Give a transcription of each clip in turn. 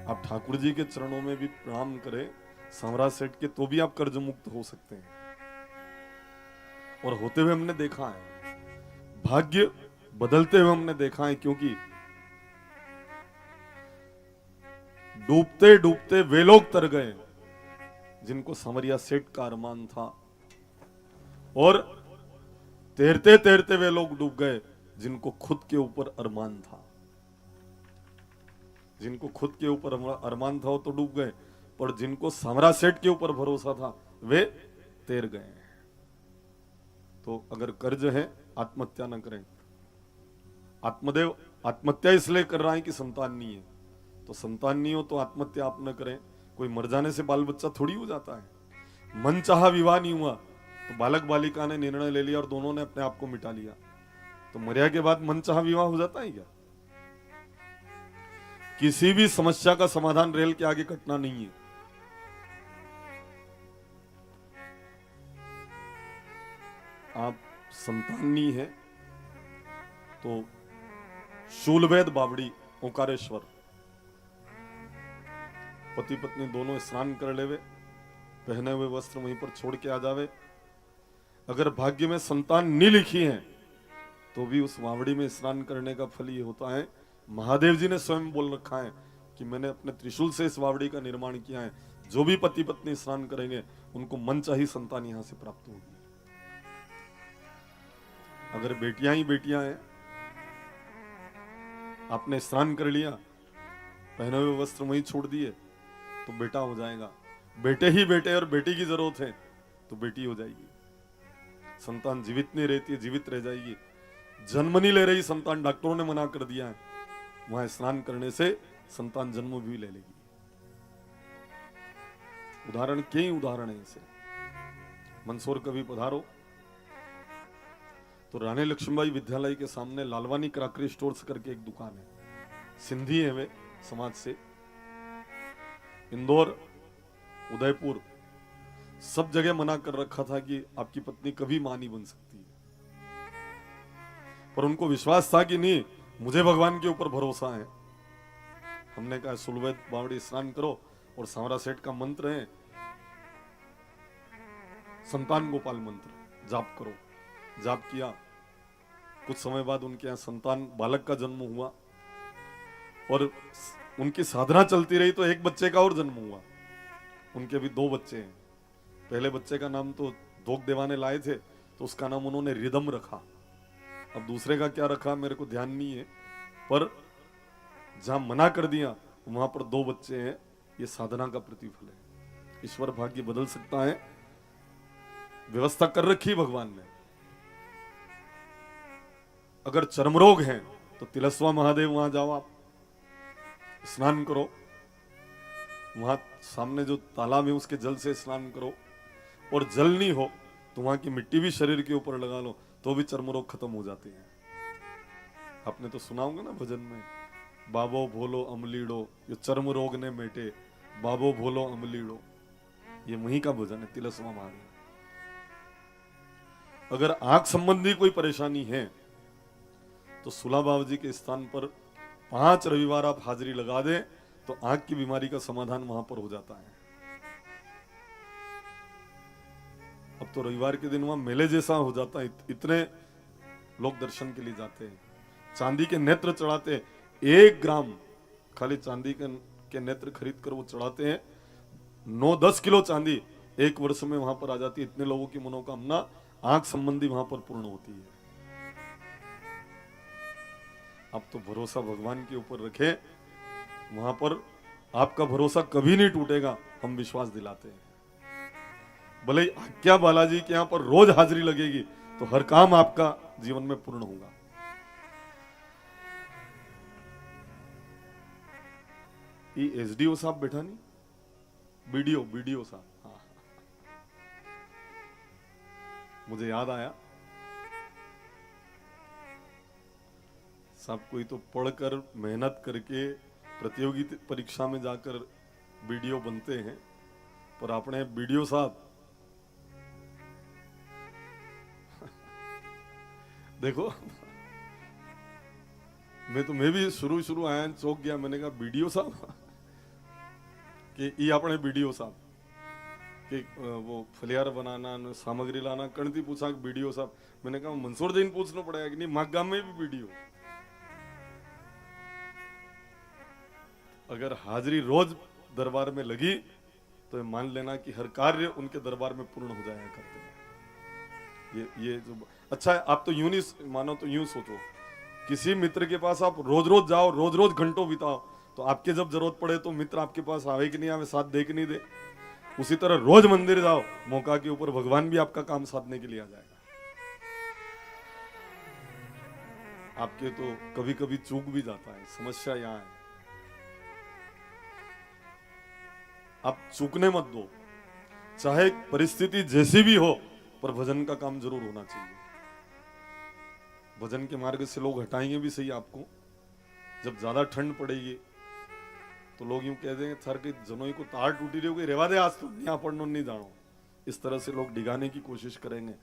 आप ठाकुर जी के चरणों में भी प्रणाम करें समरा सेठ के, तो भी आप कर्ज मुक्त हो सकते हैं। और होते हुए हमने देखा है, भाग्य बदलते हुए हमने देखा है, क्योंकि डूबते डूबते वे लोग तर गए जिनको समरिया सेठ का अरमान था, और तैरते तैरते वे लोग डूब गए जिनको खुद के ऊपर अरमान था। जिनको खुद के ऊपर अरमान था वो तो डूब गए, पर जिनको समरा सेठ के ऊपर भरोसा था वे तैर गए। तो अगर कर्ज है, आत्महत्या न करें। आत्मदेव आत्महत्या इसलिए कर रहा है कि संतान नहीं है, तो संतान नहीं हो तो आत्महत्या आप न करें। कोई मर जाने से बाल बच्चा थोड़ी हो जाता है। मन चाहा विवाह नहीं हुआ तो बालक बालिका ने निर्णय ले लिया और दोनों ने अपने आप को मिटा लिया, तो मर्या के बाद मन चाहा विवाह हो जाता है क्या? किसी भी समस्या का समाधान रेल के आगे कटना नहीं है। आप संतानी है तो शूलवेद बावड़ी ओंकारेश्वर पति पत्नी दोनों स्नान कर लेवे, पहने हुए वस्त्र वहीं पर छोड़ के आ जावे। अगर भाग्य में संतान नहीं लिखी है तो भी उस वावड़ी में स्नान करने का फल ये होता है। महादेव जी ने स्वयं बोल रखा है कि मैंने अपने त्रिशूल से इस वावड़ी का निर्माण किया है, जो भी पति पत्नी स्नान करेंगे उनको मनचाही संतान यहां से प्राप्त होगी। अगर बेटियां ही बेटियां हैं, आपने स्नान कर लिया, पहने हुए वस्त्र वहीं छोड़ दिए, तो बेटा हो जाएगा। बेटे ही बेटे और बेटी की जरूरत है तो बेटी हो जाएगी। संतान जीवित नहीं रहती है, जीवित रह जाएगी। जन्म नहीं ले रही संतान, डॉक्टरों ने मना कर दिया है, वहां स्नान करने से संतान जन्म भी ले लेगी। उदाहरण कई उदाहरण है इसे। मंदसौर कभी पधारो तो रानी लक्ष्मीबाई विद्यालय के सामने लालवानी क्रॉकरी स्टोर्स करके एक दुकान है, सिंधी है वे समाज से। इंदौर, उदयपुर सब जगह मना कर रखा था कि आपकी पत्नी कभी मां नहीं बन सकती, पर उनको विश्वास था कि नहीं, मुझे भगवान के ऊपर भरोसा है। हमने कहा सुलवेद बावड़ी स्नान करो और सांवरा सेठ का मंत्र है संतान गोपाल मंत्र, जाप करो। जाप किया, कुछ समय बाद उनके यहाँ संतान बालक का जन्म हुआ और उनकी साधना चलती रही तो एक बच्चे का और जन्म हुआ। उनके भी दो बच्चे हैं। पहले बच्चे का नाम तो धोक देवाने लाए थे तो उसका नाम उन्होंने रिदम रखा। अब दूसरे का क्या रखा मेरे को ध्यान नहीं है, पर जहां मना कर दिया वहां पर दो बच्चे हैं। ये साधना का प्रतिफल है। ईश्वर भाग्य बदल सकता है, व्यवस्था कर रखी भगवान ने। अगर चर्म रोग है तो तिलस्वा महादेव वहां जाओ, आप स्नान करो, वहां सामने जो तालाब है उसके जल से स्नान करो। और जल नहीं हो तो वहां की मिट्टी भी शरीर के ऊपर लगा लो तो भी चर्म रोग खत्म हो जाते हैं। आपने तो सुना होगा ना भजन में, बाबो भोलो अमलीड़ो ये चर्म रोग ने मेटे, बाबो भोलो अमलीड़ो, ये वहीं का भजन है तिलस्वा महादेव। अगर आंख संबंधी कोई परेशानी है तो सुला बाबा जी के स्थान पर 5 रविवार आप हाजिरी लगा दें तो आंख की बीमारी का समाधान वहां पर हो जाता है। अब तो रविवार के दिन वहां मेले जैसा हो जाता है, इतने लोग दर्शन के लिए जाते हैं। चांदी के नेत्र चढ़ाते, 1 ग्राम खाली चांदी के नेत्र खरीद कर वो चढ़ाते हैं। 9-10 किलो चांदी 1 वर्ष में वहां पर आ जाती है। इतने लोगों की मनोकामना आंख संबंधी वहां पर पूर्ण होती है। आप तो भरोसा भगवान के ऊपर रखें, वहां पर आपका भरोसा कभी नहीं टूटेगा, हम विश्वास दिलाते हैं। भले क्या बालाजी के यहां पर रोज हाजिरी लगेगी तो हर काम आपका जीवन में पूर्ण होगा। ये एसडीओ साहब बैठा नहीं, बीडीओ साहब, हाँ मुझे याद आया सब कोई तो पढ़कर मेहनत करके प्रतियोगी परीक्षा में जाकर बीडीओ बनते हैं, पर अपने बीडीओ साहब देखो मैं भी शुरू आया चौंक गया। मैंने कहा बीडीओ साहब कि ये अपने वीडियो साहब कि वो फलियार बनाना न सामग्री लाना कणती पूछा वीडियो साहब। मैंने कहा मंसूर जी पूछना पड़ेगा कि नहीं माँ गांव में भी वीडियो। अगर हाजिरी रोज दरबार में लगी तो मान लेना कि हर कार्य उनके दरबार में पूर्ण हो जाया करते हैं। ये जो अच्छा है, आप तो यूं नहीं मानो तो यूं सोचो, किसी मित्र के पास आप रोज रोज जाओ, रोज रोज घंटों बिताओ, तो आपके जब जरूरत पड़े तो मित्र आपके पास आवे कि नहीं आवे, साथ दे कि नहीं दे। उसी तरह रोज मंदिर जाओ, मौका के ऊपर भगवान भी आपका काम साधने के लिए आ जाएगा। आपके तो कभी कभी चूक भी जाता है, समस्या यहाँ है। आप चूकने मत दो, चाहे परिस्थिति जैसी भी हो, पर भजन का काम जरूर होना चाहिए। भजन के मार्ग से लोग हटाएंगे भी सही आपको। जब ज्यादा ठंड पड़ेगी तो लोग यूं कह देंगे थर के जनोई को तार टूटी रही होगी, रेवा दे आज तो यहाँ पढ़नो नहीं जानो। इस तरह से लोग डिगाने की कोशिश करेंगे।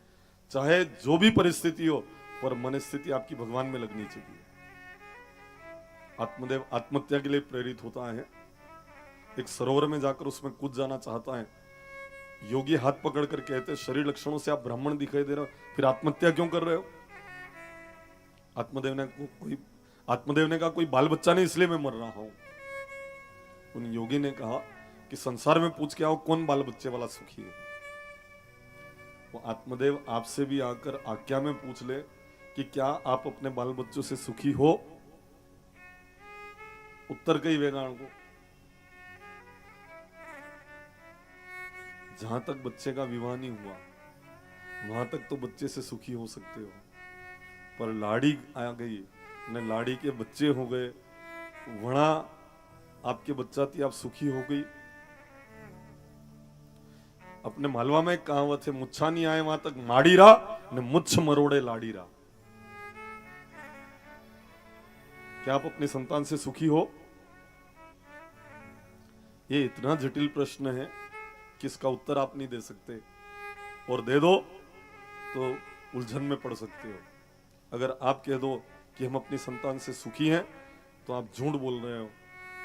चाहे जो भी परिस्थिति हो, पर मन स्थिति आपकी भगवान में लगनी चाहिए। आत्मदेव आत्महत्या के लिए प्रेरित होता है, एक सरोवर में जाकर उसमें कूद जाना चाहता है। योगी हाथ पकड़कर कहते हैं शरीर लक्षणों से आप ब्राह्मण दिखाई दे रहे हो, फिर आत्महत्या क्यों कर रहे हो? आत्मदेव ने कहा कोई बाल बच्चा नहीं इसलिए मैं मर रहा हूं। उन योगी ने कहा कि संसार में पूछ के आओ कौन बाल बच्चे वाला सुखी है। वो आत्मदेव आपसे भी आकर आज्ञा में पूछ ले कि क्या आप अपने बाल बच्चों से सुखी हो? उत्तर कई वेगाण को, जहां तक बच्चे का विवाह नहीं हुआ वहां तक तो बच्चे से सुखी हो सकते हो, पर लाड़ी आ गई न, लाड़ी के बच्चे हो गए, वणा आपके बच्चा थी, आप सुखी हो गई। अपने मालवा में कहावत है, मुच्छा नहीं आए वहां तक माड़ी रहा न, मुच्छ मरोड़े लाड़ी रहा। क्या आप अपनी संतान से सुखी हो? ये इतना जटिल प्रश्न है कि इसका उत्तर आप नहीं दे सकते, और दे दो तो उलझन में पड़ सकते हो। अगर आप कह दो कि हम अपनी संतान से सुखी हैं तो आप झूठ बोल रहे हो,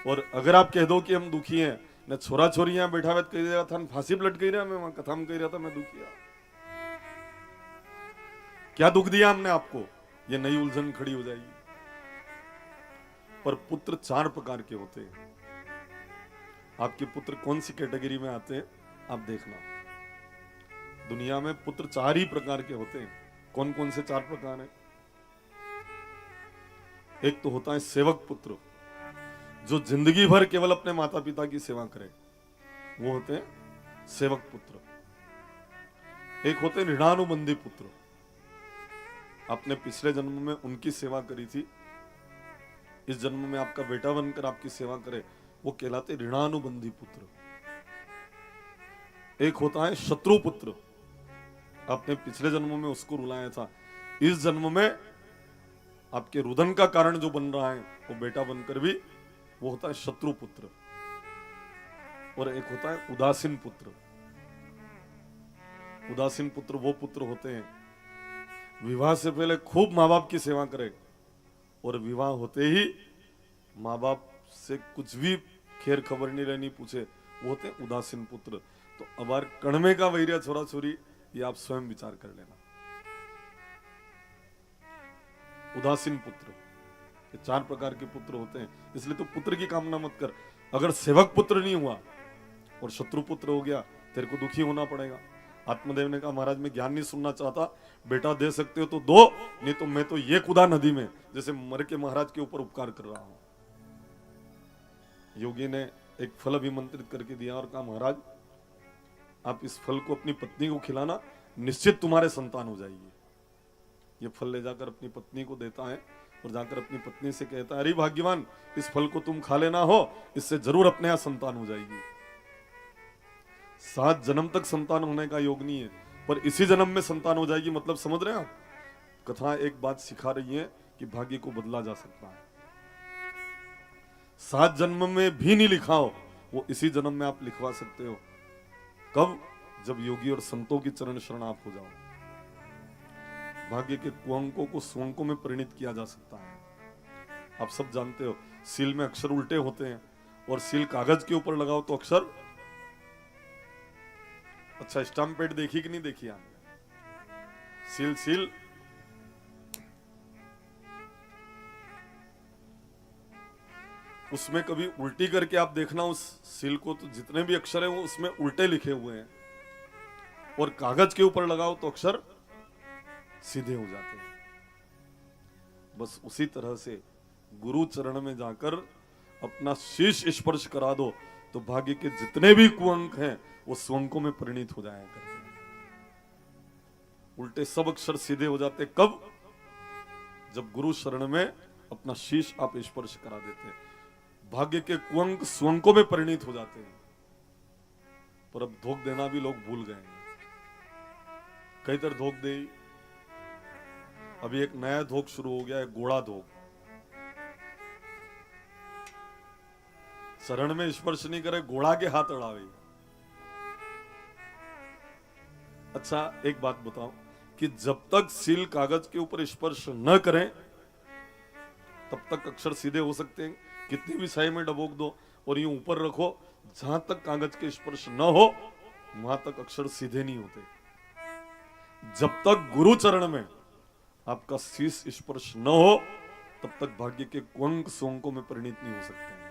और अगर आप कह दो कि हम दुखी हैं, न छोरा छोरी यहाँ बैठा हुआ कह रहा था फांसी पर लट गई रहा, मैं वहां कथा में कह रहा था मैं दुखी। क्या दुख दिया हमने आपको? ये नई उलझन खड़ी हो जाएगी। पर पुत्र 4 प्रकार के होते हैं। आपके पुत्र कौन सी कैटेगरी में आते हैं आप देखना। दुनिया में पुत्र 4 ही प्रकार के होते हैं। कौन कौन से 4 प्रकार हैं? एक तो होता है सेवक पुत्र, जो जिंदगी भर केवल अपने माता पिता की सेवा करे, वो होते हैं सेवक पुत्र। एक होते हैं ऋणानुबंधी पुत्र, आपने पिछले जन्म में उनकी सेवा करी थी, इस जन्म में आपका बेटा बनकर आपकी सेवा करे, वो कहलाते ऋणानुबंधी पुत्र। एक होता है शत्रु पुत्र, आपने पिछले जन्म में उसको रुलाया था, इस जन्म में आपके रुदन का कारण जो बन रहा है वो बेटा बनकर भी, वो होता है शत्रु पुत्र। और एक होता है उदासीन पुत्र। उदासीन पुत्र वो पुत्र होते हैं विवाह से पहले खूब माँ बाप की सेवा करे, और विवाह होते ही माँ बाप से कुछ भी खैर खबर नहीं रहनी पूछे, वो होते हैं उदासीन पुत्र। तो अबार कणमे का वैर्य छोरा छोरी, ये आप स्वयं विचार कर लेना। उदासीन पुत्र, ये 4 प्रकार के पुत्र होते हैं। इसलिए तो पुत्र की कामना मत कर। अगर सेवक पुत्र नहीं हुआ और शत्रु पुत्र हो गया, तेरे को दुखी होना पड़ेगा। आत्मदेव ने कहा महाराज मैं ज्ञान नहीं सुनना चाहता, बेटा दे सकते हो तो दो, नहीं तो मैं तो ये कूदा नदी में जैसे मर के महाराज के ऊपर उपकार कर रहा हूं। योगी ने एक फल अभिमंत्रित करके दिया और कहा महाराज आप इस फल को अपनी पत्नी को खिलाना, निश्चित तुम्हारे संतान हो जाएगी। ये फल ले जाकर अपनी पत्नी को देता है और जाकर अपनी पत्नी से कहता है अरे भाग्यवान, इस फल को तुम खा लेना हो, इससे जरूर अपने यहां संतान हो जाएगी। 7 जन्म तक संतान होने का योग नहीं है, पर इसी जन्म में संतान हो जाएगी। मतलब समझ रहे हैं आप? कथा एक बात सिखा रही है कि भाग्य को बदला जा सकता है। 7 जन्म में भी नहीं लिखा हो, वो इसी जन्म में आप लिखवा सकते हो। कब? जब योगी और संतों की चरण शरण आप हो जाओ। भाग्य के कुअंकों को सुअंकों में परिणित किया जा सकता है। आप सब जानते हो सील में अक्षर उल्टे होते हैं और सील कागज के ऊपर लगाओ तो अक्षर। अच्छा, स्टाम्प पैड देखी कि नहीं देखी आपने? सील सील उसमें कभी उल्टी करके आप देखना उस सील को, तो जितने भी अक्षर हैं वो उसमें उल्टे लिखे हुए हैं, और कागज के ऊपर लगाओ तो अक्षर सीधे हो जाते हैं। बस उसी तरह से गुरु चरण में जाकर अपना शीश स्पर्श करा दो तो भाग्य के जितने भी कुअंक हैं वो स्वंकों में परिणित हो जाया करते हैं। उल्टे सब अक्षर सीधे हो जाते कब? जब गुरु शरण में अपना शीश आप स्पर्श करा देते हैं। भाग्य के कुअंक स्वंकों में परिणित हो जाते हैं। पर अब धोख देना भी लोग भूल गए हैं। कई तरह धोख दे। अभी एक नया धोख शुरू हो गया है, घोड़ा धोख। शरण में स्पर्श नहीं करे, घोड़ा के हाथ अड़ावे। अच्छा, एक बात बताओ कि जब तक सील कागज के ऊपर स्पर्श न करें तब तक अक्षर सीधे हो सकते हैं। कितनी भी स्याही में डबोक दो और यूं ऊपर रखो, जहां तक कागज के स्पर्श न हो वहां तक अक्षर सीधे नहीं होते। जब तक गुरु चरण में आपका शीश स्पर्श न हो तब तक भाग्य के कुंक स्वंकों में परिणित नहीं हो सकते हैं।